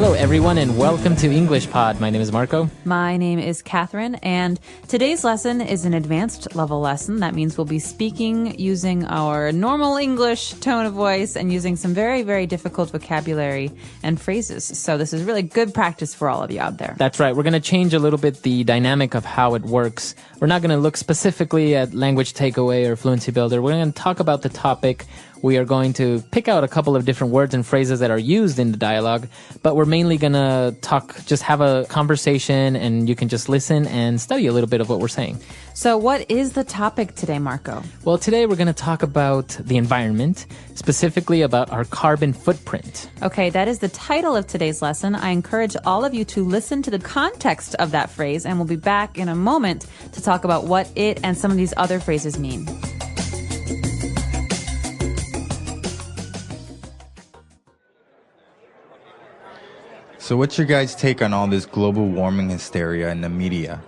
Hello, everyone, and welcome to English Pod. My name is Marco. My name is Catherine, and today's lesson is an advanced level lesson. That means we'll be speaking using our normal English tone of voice and using some very, very difficult vocabulary and phrases. So this is really good practice for all of you out there. That's right. We're going to change a little bit the dynamic of how it works. We're not going to look specifically at language takeaway or fluency builder. We're going to talk about the topic. We are going to pick out a couple of different words and phrases that are used in the dialogue, but we're mainly going to just have a conversation, and you can just listen and study a little bit of what we're saying. So what is the topic today, Marco? Well, today we're going to talk about the environment, specifically about our carbon footprint. Okay, that is the title of today's lesson. I encourage all of you to listen to the context of that phrase, and we'll be back in a moment to talk about what it and some of these other phrases mean. So what's your guys' take on all this global warming hysteria in the media?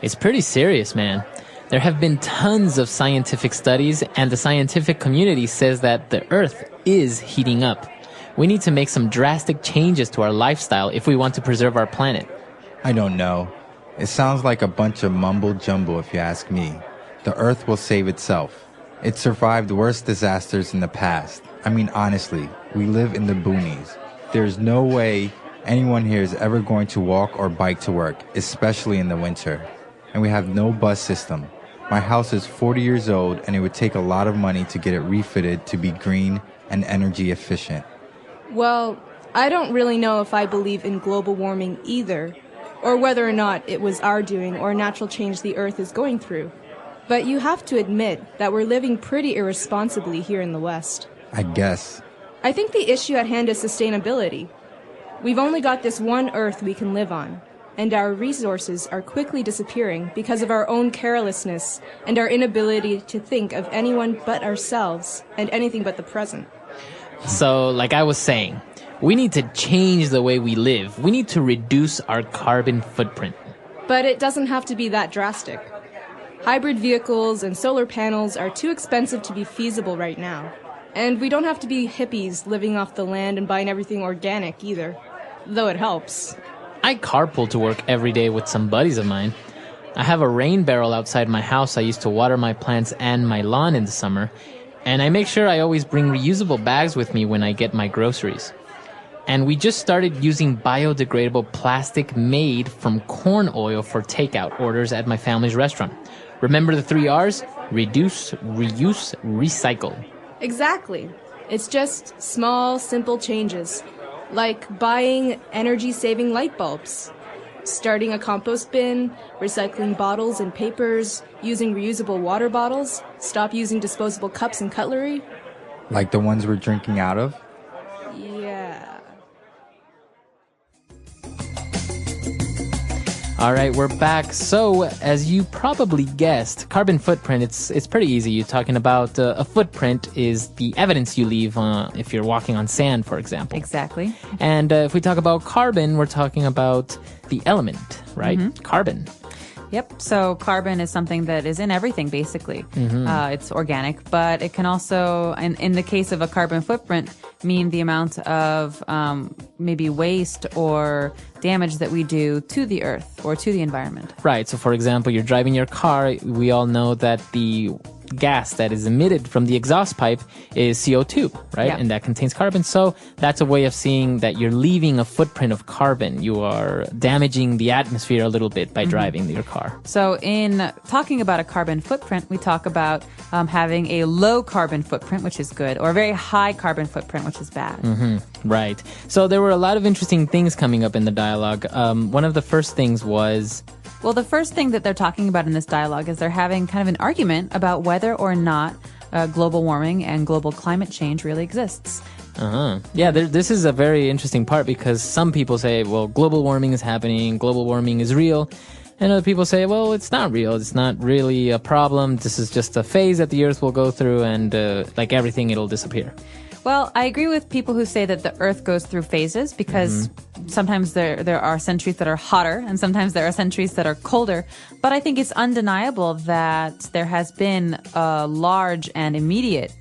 It's pretty serious, man. There have been tons of scientific studies, and the scientific community says that the Earth is heating up. We need to make some drastic changes to our lifestyle if we want to preserve our planet. I don't know. It sounds like a bunch of mumbo-jumbo if you ask me. The Earth will save itself. It survived worse disasters in the past. I mean, honestly, we live in the boonies. There's no way anyone here is ever going to walk or bike to work, especially in the winter. And we have no bus system. My house is 40 years old, and it would take a lot of money to get it refitted to be green and energy efficient. Well, I don't really know if I believe in global warming either, or whether or not it was our doing or a natural change the Earth is going through. But you have to admit that we're living pretty irresponsibly here in the West. I guess. I think the issue at hand is sustainability. We've only got this one Earth we can live on, and our resources are quickly disappearing because of our own carelessness and our inability to think of anyone but ourselves and anything but the present. So, like I was saying, we need to change the way we live. We need to reduce our carbon footprint. But it doesn't have to be that drastic. Hybrid vehicles and solar panels are too expensive to be feasible right now. And we don't have to be hippies living off the land and buying everything organic either. Though it helps. I carpool to work every day with some buddies of mine. I have a rain barrel outside my house I use to water my plants and my lawn in the summer. And I make sure I always bring reusable bags with me when I get my groceries. And we just started using biodegradable plastic made from corn oil for takeout orders at my family's restaurant. Remember the 3 R's? Reduce, reuse, recycle. Exactly. It's just small, simple changes. Like buying energy-saving light bulbs, starting a compost bin, recycling bottles and papers, using reusable water bottles, stop using disposable cups and cutlery. Like the ones we're drinking out of? Yeah. All right, we're back. So, as you probably guessed, carbon footprint, it's pretty easy. You're talking about a footprint is the evidence you leave if you're walking on sand, for example. Exactly. And if we talk about carbon, we're talking about the element, right? Mm-hmm. Carbon. Yep. So carbon is something that is in everything, basically. Mm-hmm. It's organic, but it can also, in the case of a carbon footprint, mean the amount of maybe waste or damage that we do to the earth or to the environment. Right. So, for example, you're driving your car. We all know that the gas that is emitted from the exhaust pipe is CO2, right? Yeah. And that contains carbon. So that's a way of seeing that you're leaving a footprint of carbon. You are damaging the atmosphere a little bit by driving your car. So in talking about a carbon footprint, we talk about having a low carbon footprint, which is good, or a very high carbon footprint, which is bad. Mm-hmm. Right. So there were a lot of interesting things coming up in the dialogue. One of the first things was... Well, the first thing that they're talking about in this dialogue is they're having kind of an argument about whether or not global warming and global climate change really exists. Yeah, this is a very interesting part because some people say, well, global warming is happening, global warming is real. And other people say, well, it's not real. It's not really a problem. This is just a phase that the Earth will go through and like everything, it'll disappear. Well, I agree with people who say that the Earth goes through phases because sometimes there are centuries that are hotter and sometimes there are centuries that are colder. But I think it's undeniable that there has been a large and immediate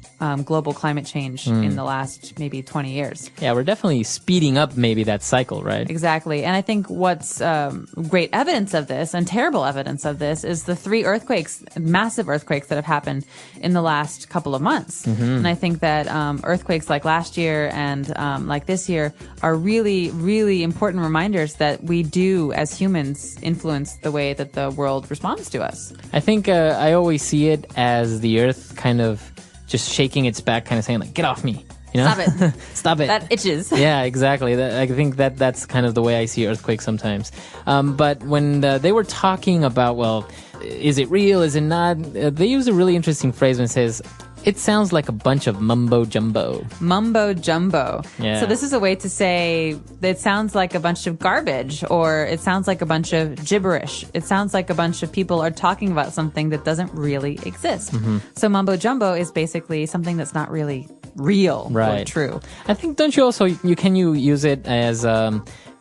global climate change in the last maybe 20 years. Yeah, we're definitely speeding up maybe that cycle, right? Exactly. And I think what's great evidence of this and terrible evidence of this is the 3 earthquakes, massive earthquakes that have happened in the last couple of months. And I think that earthquakes like last year and like this year are really, really important reminders that we do, as humans, influence the way that the world responds to us. I think I always see it as the earth kind of just shaking its back, kind of saying like, get off me. You know? Stop it. Stop it. That itches. Yeah, exactly. I think that's kind of the way I see earthquakes sometimes. But when they were talking about, well, is it real? Is it not? They use a really interesting phrase when it says, it sounds like a bunch of mumbo jumbo. Mumbo jumbo. Yeah. So this is a way to say that it sounds like a bunch of garbage, or it sounds like a bunch of gibberish. It sounds like a bunch of people are talking about something that doesn't really exist. So mumbo jumbo is basically something that's not really real or true. I think, don't you also, can you use it as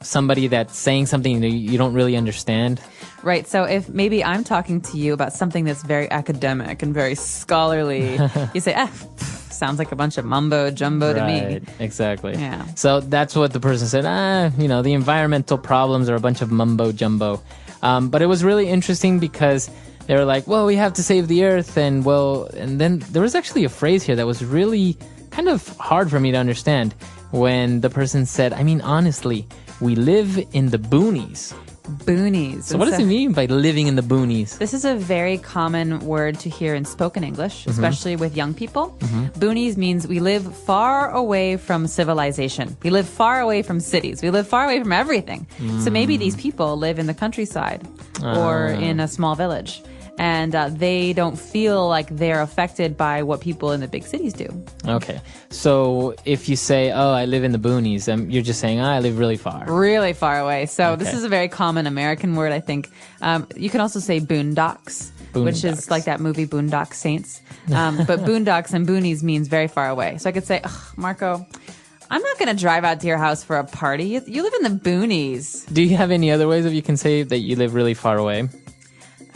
somebody that's saying something that you don't really understand? Right. So if maybe I'm talking to you about something that's very academic and very scholarly, you say, sounds like a bunch of mumbo jumbo to me. Exactly. Yeah. So that's what the person said. The environmental problems are a bunch of mumbo jumbo. But it was really interesting because they were like, well, we have to save the earth. And then there was actually a phrase here that was really kind of hard for me to understand when the person said, I mean, honestly, we live in the boonies. Boonies. So what does it mean by living in the boonies? This is a very common word to hear in spoken English, especially with young people. Boonies means we live far away from civilization. We live far away from cities. We live far away from everything. So maybe these people live in the countryside or in a small village. And they don't feel like they're affected by what people in the big cities do. Okay. So if you say, oh, I live in the boonies, you're just saying, I live really far. Really far away. So this is a very common American word, I think. You can also say boondocks, which is like that movie Boondock Saints. But boondocks and boonies means very far away. So I could say, Marco, I'm not going to drive out to your house for a party. You live in the boonies. Do you have any other ways that you can say that you live really far away?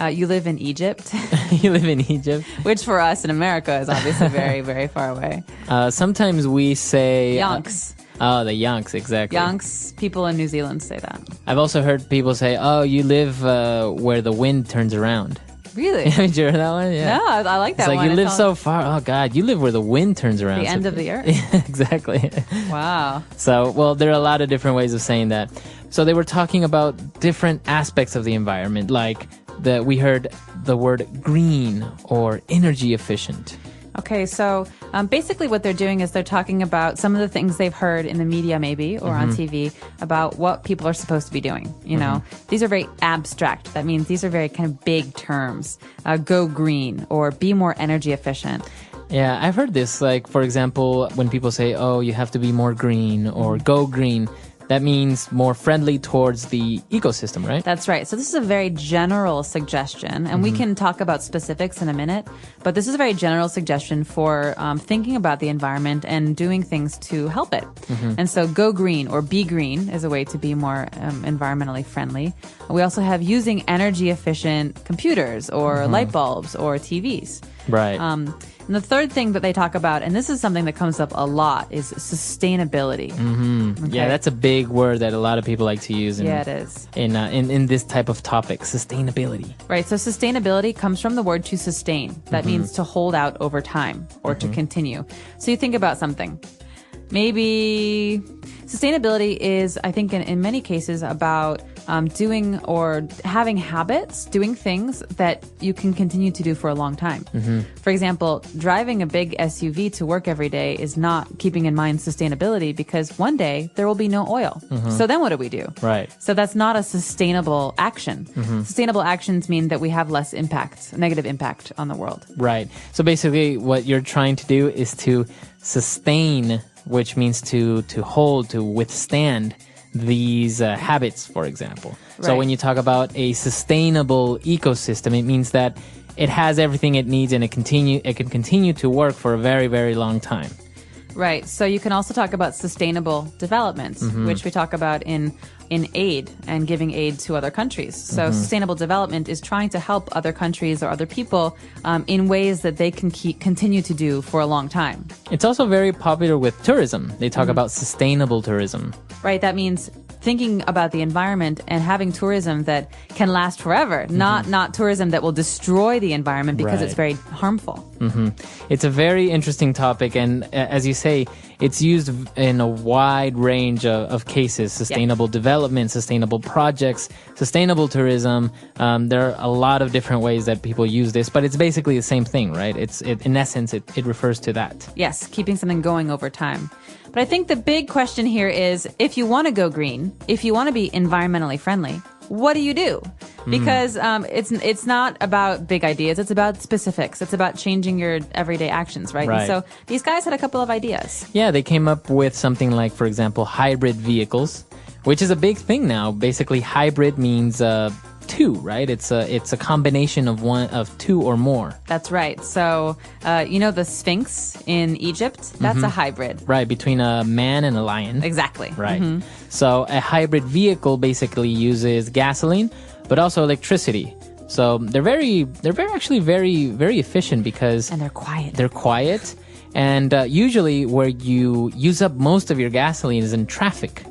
You live in Egypt. You live in Egypt. Which for us in America is obviously very, very far away. Sometimes we say... Yonks. The Yonks, exactly. Yonks, people in New Zealand say that. I've also heard people say, oh, you live where the wind turns around. Really? Haven't you heard that one? Yeah. No, I like that one. It's like one. you live so far. Oh, God, you live where the wind turns around. The end of the earth. Exactly. Wow. So, well, there are a lot of different ways of saying that. So they were talking about different aspects of the environment, like we heard the word green or energy efficient. Okay, so basically what they're doing is they're talking about some of the things they've heard in the media maybe or on TV about what people are supposed to be doing. You know, these are very abstract. That means these are very kind of big terms. Go green or be more energy efficient. Yeah, I've heard this. Like, for example, when people say, oh, you have to be more green or go green, that means more friendly towards the ecosystem, right? That's right. So this is a very general suggestion, and we can talk about specifics in a minute, but this is a very general suggestion for thinking about the environment and doing things to help it. And so go green or be green is a way to be more environmentally friendly. We also have using energy efficient computers or light bulbs or TVs. Right. And the third thing that they talk about, and this is something that comes up a lot, is sustainability. Okay? Yeah, that's a big word that a lot of people like to use. It is. In this type of topic, sustainability. Right. So sustainability comes from the word to sustain. That means to hold out over time or to continue. So you think about something. Maybe sustainability is, I think, in many cases about doing or having habits, doing things that you can continue to do for a long time. For example, driving a big SUV to work every day is not keeping in mind sustainability because one day there will be no oil. So then what do? Right. So that's not a sustainable action. Sustainable actions mean that we have less impact, negative impact on the world. Right. So basically what you're trying to do is to sustain, which means to hold, to withstand these habits, for example. Right. So when you talk about a sustainable ecosystem, it means that it has everything it needs and it can continue to work for a very, very long time. Right. So you can also talk about sustainable development, which we talk about in aid and giving aid to other countries. So sustainable development is trying to help other countries or other people in ways that they can continue to do for a long time. It's also very popular with tourism. They talk about sustainable tourism. Right. That means thinking about the environment and having tourism that can last forever, not tourism that will destroy the environment because it's very harmful. It's a very interesting topic, and as you say, it's used in a wide range of cases. Sustainable development, sustainable projects, sustainable tourism. There are a lot of different ways that people use this, but it's basically the same thing, right? In essence, it refers to that. Yes, keeping something going over time. But I think the big question here is, if you want to go green, if you want to be environmentally friendly, what do you do? Because it's not about big ideas. It's about specifics. It's about changing your everyday actions, right? And so these guys had a couple of ideas. Yeah, they came up with something like, for example, hybrid vehicles, which is a big thing now. Basically, hybrid means two, right? It's a combination of two or more. That's right. So, the Sphinx in Egypt, that's a hybrid. Right, between a man and a lion. Exactly. Right. So a hybrid vehicle basically uses gasoline, but also electricity. So they're actually very efficient because... And they're quiet. They're quiet. And usually where you use up most of your gasoline is in traffic.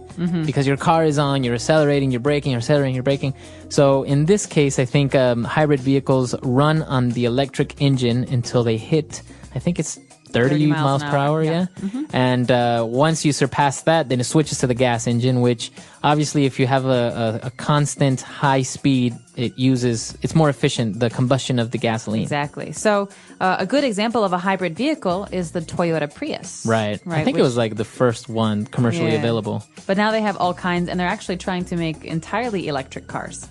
Because your car is on, you're accelerating, you're braking, you're accelerating, you're braking. So in this case, I think hybrid vehicles run on the electric engine until they hit, I think it's 30 miles per hour, yeah. And once you surpass that, then it switches to the gas engine, which obviously if you have a constant high speed, it's more efficient, the combustion of the gasoline. Exactly. So a good example of a hybrid vehicle is the Toyota Prius. Right. I think it was like the first one commercially available. But now they have all kinds, and they're actually trying to make entirely electric cars.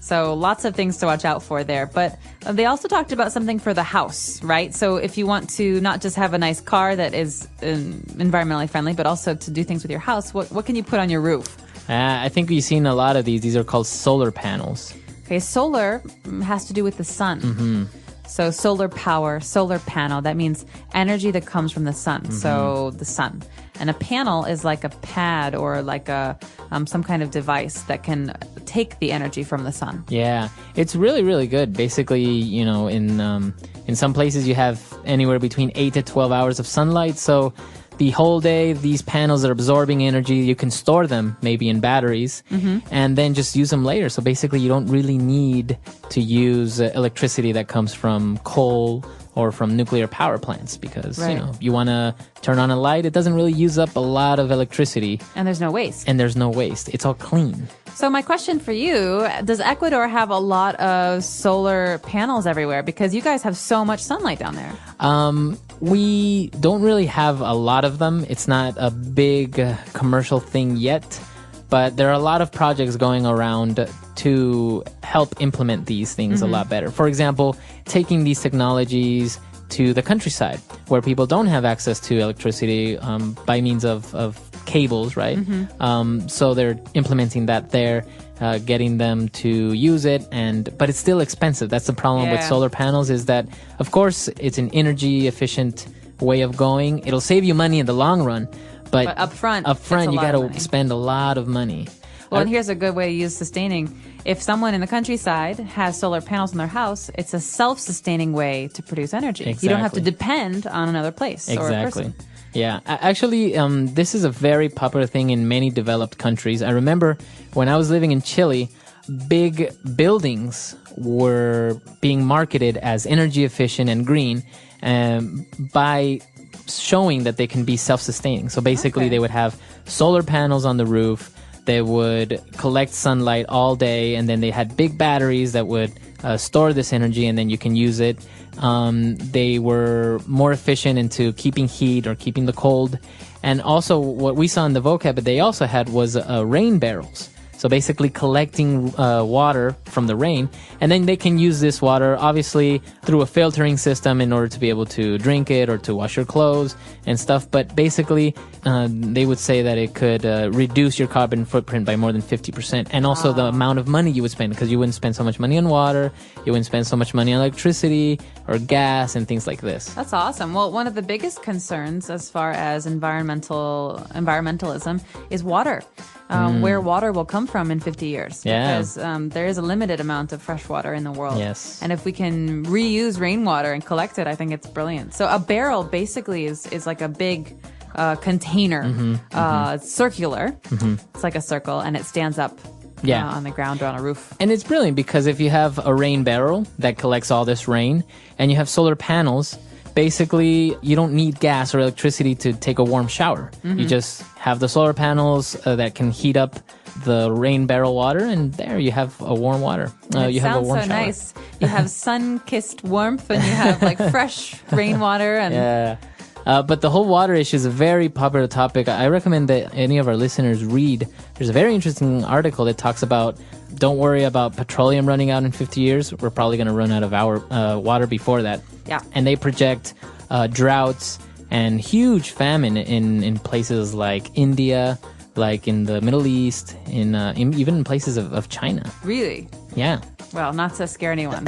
So lots of things to watch out for there. But they also talked about something for the house, right? So if you want to not just have a nice car that is environmentally friendly, but also to do things with your house, what can you put on your roof? I think we've seen a lot of these. These are called solar panels. Okay, solar has to do with the sun. So solar power, solar panel, that means energy that comes from the sun. So the sun. And a panel is like a pad or like some kind of device that can take the energy from the sun. Yeah, it's really, really good. Basically, in some places you have anywhere between 8 to 12 hours of sunlight. So the whole day, these panels are absorbing energy. You can store them maybe in batteries and then just use them later. So basically, you don't really need to use electricity that comes from coal or from nuclear power plants because, you want to turn on a light. It doesn't really use up a lot of electricity. And there's no waste. It's all clean. So my question for you, does Ecuador have a lot of solar panels everywhere? Because you guys have so much sunlight down there. We don't really have a lot of them. It's not a big commercial thing yet, but there are a lot of projects going around to help implement these things a lot better. For example, taking these technologies to the countryside where people don't have access to electricity by means of cables, right? So they're implementing that there, getting them to use it, but it's still expensive. That's the problem with solar panels is that, of course, it's an energy efficient way of going. It'll save you money in the long run, but up front you got to spend a lot of money. Well, and here's a good way to use sustaining. If someone in the countryside has solar panels in their house, it's a self-sustaining way to produce energy. Exactly. You don't have to depend on another place or a person. Yeah, actually, this is a very popular thing in many developed countries. I remember when I was living in Chile, big buildings were being marketed as energy efficient and green by showing that they can be self-sustaining. So basically, they would have solar panels on the roof. They would collect sunlight all day, and then they had big batteries that would store this energy, and then you can use it. They were more efficient into keeping heat or keeping the cold. And also what we saw in the vocab that they also had was rain barrels. So basically collecting water from the rain, and then they can use this water obviously through a filtering system in order to be able to drink it or to wash your clothes and stuff. But basically they would say that it could reduce your carbon footprint by more than 50%, and also the amount of money you would spend, because you wouldn't spend so much money on water, you wouldn't spend so much money on electricity or gas and things like this. That's awesome. Well, one of the biggest concerns as far as environmentalism is water. Where water will come from in 50 years. Yeah. Because there is a limited amount of fresh water in the world. Yes. And if we can reuse rainwater and collect it, I think it's brilliant. So a barrel basically is like a big container. It's circular. It's like a circle, and it stands up on the ground or on a roof. And it's brilliant because if you have a rain barrel that collects all this rain, and you have solar panels, basically you don't need gas or electricity to take a warm shower. You just have the solar panels that can heat up the rain barrel water, and there you have a warm water. You have a warm sounds so shower. nice. You have sun-kissed warmth, and you have like fresh rainwater. And Yeah. But the whole water issue is a very popular topic. I recommend that any of our listeners read. There's a very interesting article that talks about, don't worry about petroleum running out in 50 years. We're probably going to run out of our water before that. Yeah. And they project droughts and huge famine in places like India, like in the Middle East, even in places of China. Really? Yeah. Well, not to scare anyone,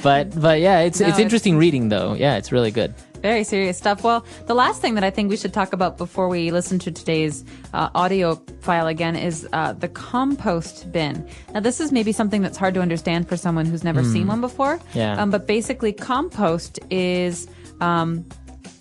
but But yeah, it's No, interesting reading though. Yeah, it's really good. very serious stuff. Well, the last thing that I think we should talk about before we listen to today's audio file again is the compost bin. Now, this is maybe something that's hard to understand for someone who's never seen one before. Yeah. But basically, compost is...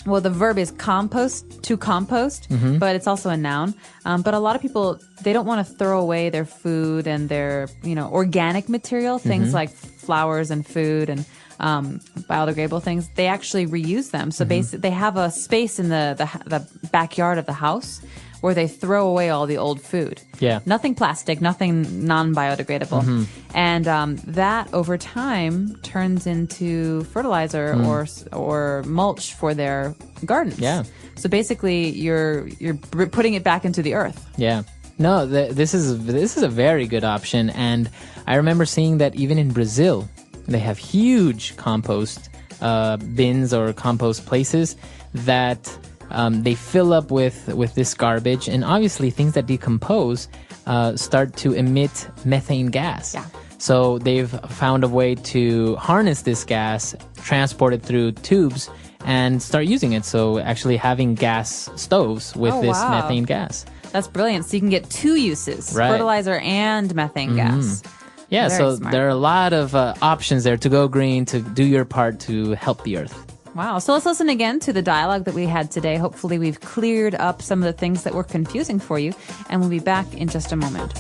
well, the verb is to compost, but it's also a noun. But a lot of people, they don't want to throw away their food and their, organic material, things like flowers and food and biodegradable things. They actually reuse them. So basically, they have a space in the backyard of the house where they throw away all the old food. Yeah. Nothing plastic, nothing non-biodegradable. And that over time turns into fertilizer or mulch for their gardens. Yeah. So basically you're putting it back into the earth. Yeah. No, this is a very good option, and I remember seeing that even in Brazil, they have huge compost bins or compost places that they fill up with this garbage, and obviously things that decompose start to emit methane gas. Yeah. So they've found a way to harness this gas, transport it through tubes, and start using it. So actually having gas stoves with Oh, this wow. methane gas. That's brilliant. So you can get two uses, Right. fertilizer and methane gas. Yeah, Very so smart. there are a lot of options there to go green, to do your part to help the earth. Wow. So let's listen again to the dialogue that we had today. Hopefully we've cleared up some of the things that were confusing for you, and we'll be back in just a moment.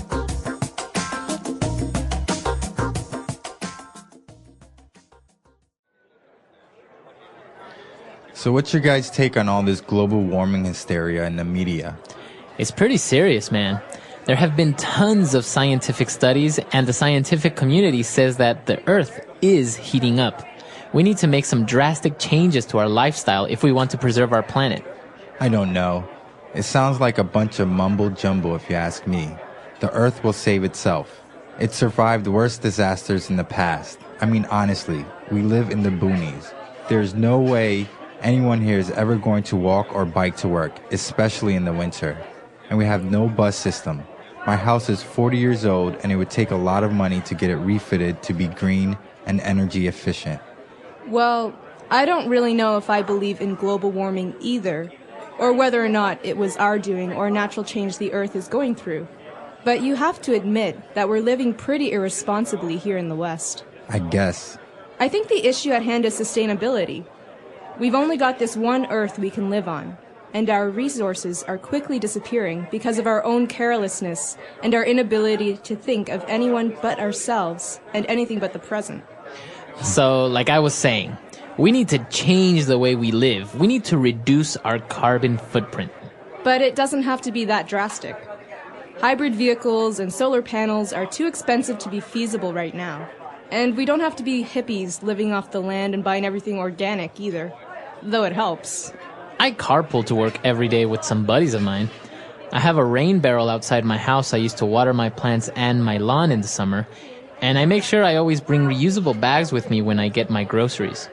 So what's your guys' take on all this global warming hysteria in the media? It's pretty serious, man. There have been tons of scientific studies, and the scientific community says that the Earth is heating up. We need to make some drastic changes to our lifestyle if we want to preserve our planet. I don't know. It sounds like a bunch of mumbo jumbo if you ask me. The Earth will save itself. It survived worse disasters in the past. I mean, honestly, we live in the boonies. There's no way anyone here is ever going to walk or bike to work, especially in the winter. And we have no bus system. My house is 40 years old, and it would take a lot of money to get it refitted to be green and energy efficient. Well, I don't really know if I believe in global warming either, or whether or not it was our doing or a natural change the Earth is going through. But you have to admit that we're living pretty irresponsibly here in the West. I guess. I think the issue at hand is sustainability. We've only got this one Earth we can live on, and our resources are quickly disappearing because of our own carelessness and our inability to think of anyone but ourselves and anything but the present. So, like I was saying, we need to change the way we live. We need to reduce our carbon footprint. But it doesn't have to be that drastic. Hybrid vehicles and solar panels are too expensive to be feasible right now. And we don't have to be hippies living off the land and buying everything organic either, though it helps. I carpool to work every day with some buddies of mine. I have a rain barrel outside my house I use to water my plants and my lawn in the summer, and I make sure I always bring reusable bags with me when I get my groceries.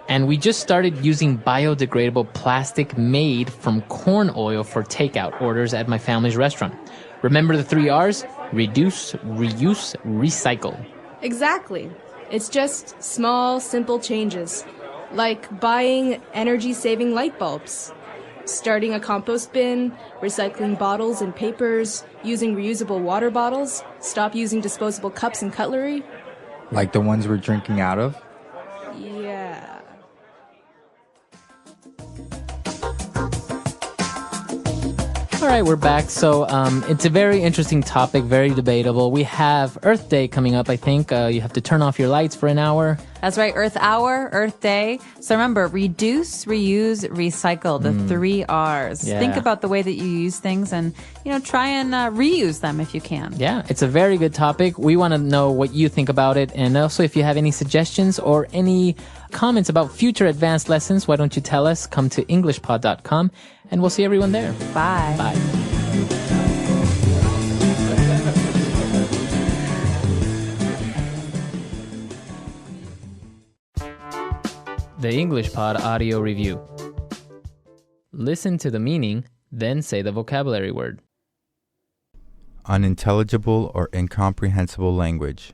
And we just started using biodegradable plastic made from corn oil for takeout orders at my family's restaurant. Remember the 3 R's? Reduce, reuse, recycle. Exactly. It's just small, simple changes, like buying energy-saving light bulbs, starting a compost bin, recycling bottles and papers, using reusable water bottles, stop using disposable cups and cutlery. Like the ones we're drinking out of? Yeah. All right, we're back. So it's a very interesting topic, very debatable. We have Earth Day coming up, I think. You have to turn off your lights for an hour. That's right. Earth Hour, Earth Day. So remember, reduce, reuse, recycle, the 3 R's. Yeah. Think about the way that you use things and, try and reuse them if you can. Yeah, it's a very good topic. We want to know what you think about it. And also, if you have any suggestions or any comments about future advanced lessons, why don't you tell us? Come to englishpod.com and we'll see everyone there. Bye. Bye. The English Pod Audio Review. Listen to the meaning, then say the vocabulary word. Unintelligible or incomprehensible language.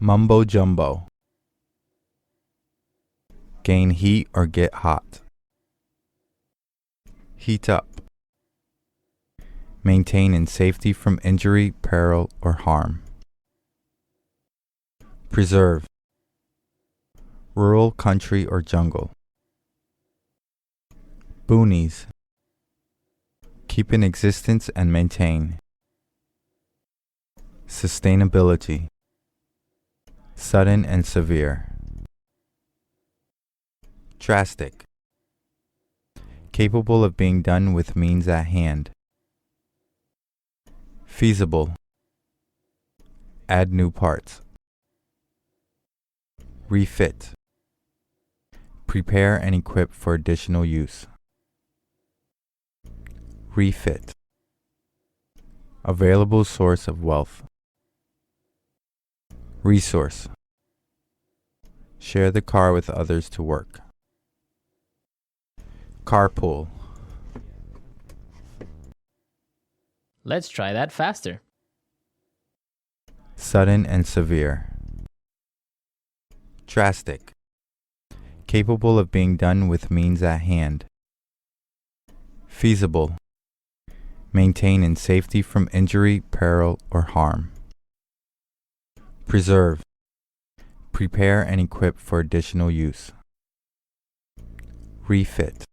Mumbo jumbo. Gain heat or get hot. Heat up. Maintain in safety from injury, peril, or harm. Preserve. Rural, country, or jungle. Boonies. Keep in existence and maintain. Sustainability. Sudden and severe. Drastic. Capable of being done with means at hand. Feasible. Add new parts. Refit. Prepare and equip for additional use. Refit. Available source of wealth. Resource. Share the car with others to work. Carpool. Let's try that faster. Sudden and severe. Drastic. Capable of being done with means at hand. Feasible. Maintain in safety from injury, peril, or harm. Preserve. Prepare and equip for additional use. Refit.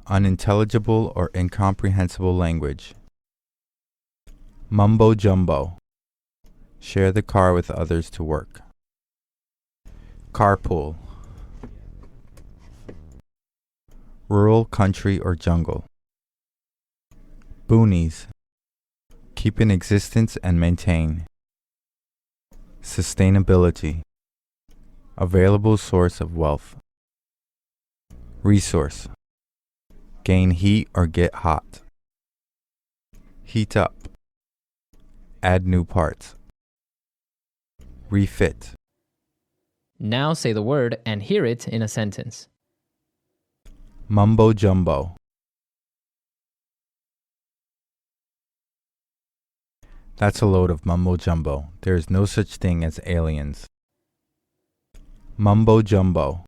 Unintelligible or incomprehensible language. Mumbo jumbo. Share the car with others to work. Carpool. Rural, country, or jungle. Boonies. Keep in existence and maintain. Sustainability. Available source of wealth. Resource. Gain heat or get hot. Heat up. Add new parts. Refit. Now say the word and hear it in a sentence. Mumbo jumbo. That's a load of mumbo jumbo. There is no such thing as aliens. Mumbo jumbo.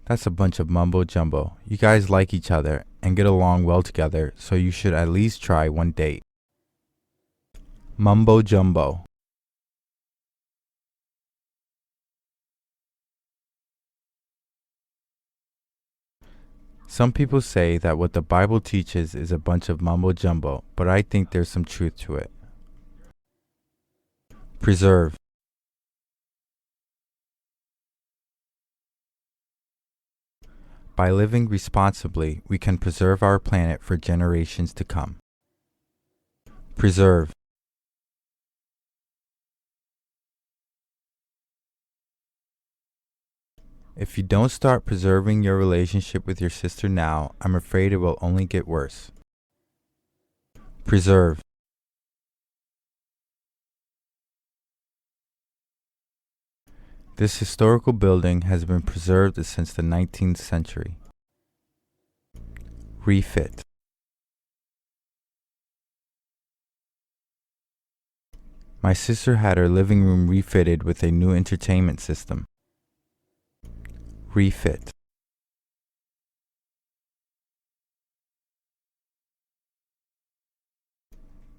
That's a bunch of mumbo jumbo. You guys like each other and get along well together, so you should at least try one date. Mumbo jumbo. Some people say that what the Bible teaches is a bunch of mumbo jumbo, but I think there's some truth to it. Preserve. By living responsibly, we can preserve our planet for generations to come. Preserve. If you don't start preserving your relationship with your sister now, I'm afraid it will only get worse. Preserve. This historical building has been preserved since the 19th century. Refit. My sister had her living room refitted with a new entertainment system. Refit.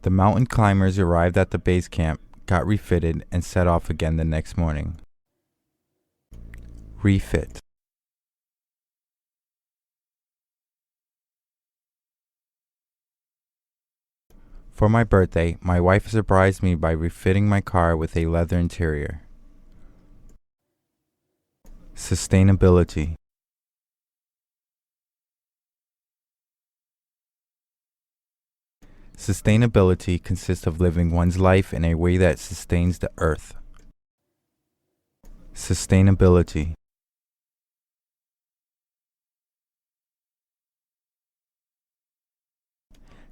The mountain climbers arrived at the base camp, got refitted, and set off again the next morning. Refit. For my birthday, my wife surprised me by refitting my car with a leather interior. Sustainability. Sustainability consists of living one's life in a way that sustains the earth. Sustainability.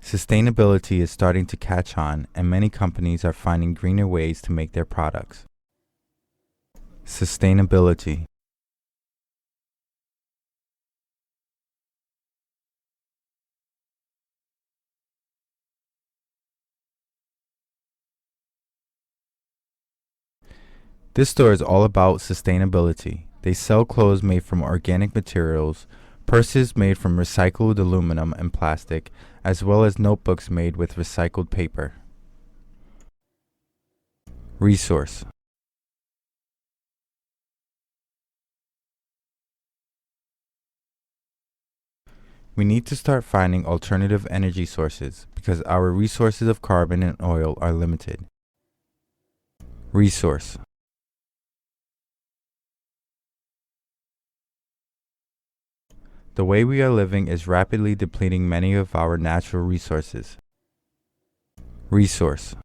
Sustainability is starting to catch on, and many companies are finding greener ways to make their products. Sustainability. This store is all about sustainability. They sell clothes made from organic materials, purses made from recycled aluminum and plastic, as well as notebooks made with recycled paper. Resource. We need to start finding alternative energy sources because our resources of carbon and oil are limited. Resource. The way we are living is rapidly depleting many of our natural resources. Resource.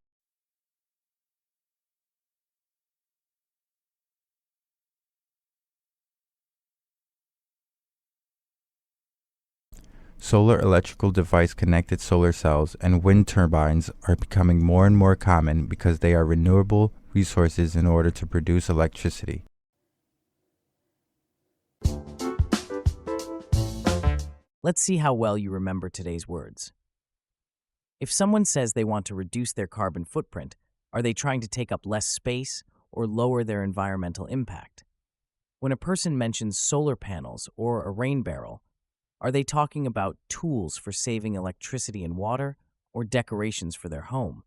Solar electrical device connected solar cells and wind turbines are becoming more and more common because they are renewable resources in order to produce electricity. Let's see how well you remember today's words. If someone says they want to reduce their carbon footprint, are they trying to take up less space or lower their environmental impact? When a person mentions solar panels or a rain barrel, are they talking about tools for saving electricity and water or decorations for their home?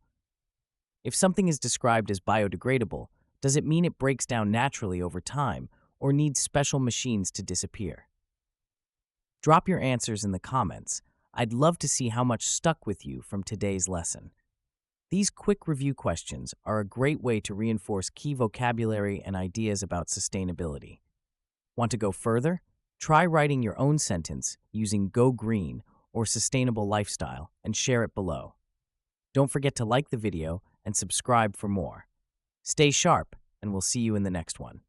If something is described as biodegradable, does it mean it breaks down naturally over time or needs special machines to disappear? Drop your answers in the comments. I'd love to see how much stuck with you from today's lesson. These quick review questions are a great way to reinforce key vocabulary and ideas about sustainability. Want to go further? Try writing your own sentence using Go Green or Sustainable Lifestyle and share it below. Don't forget to like the video and subscribe for more. Stay sharp, and we'll see you in the next one.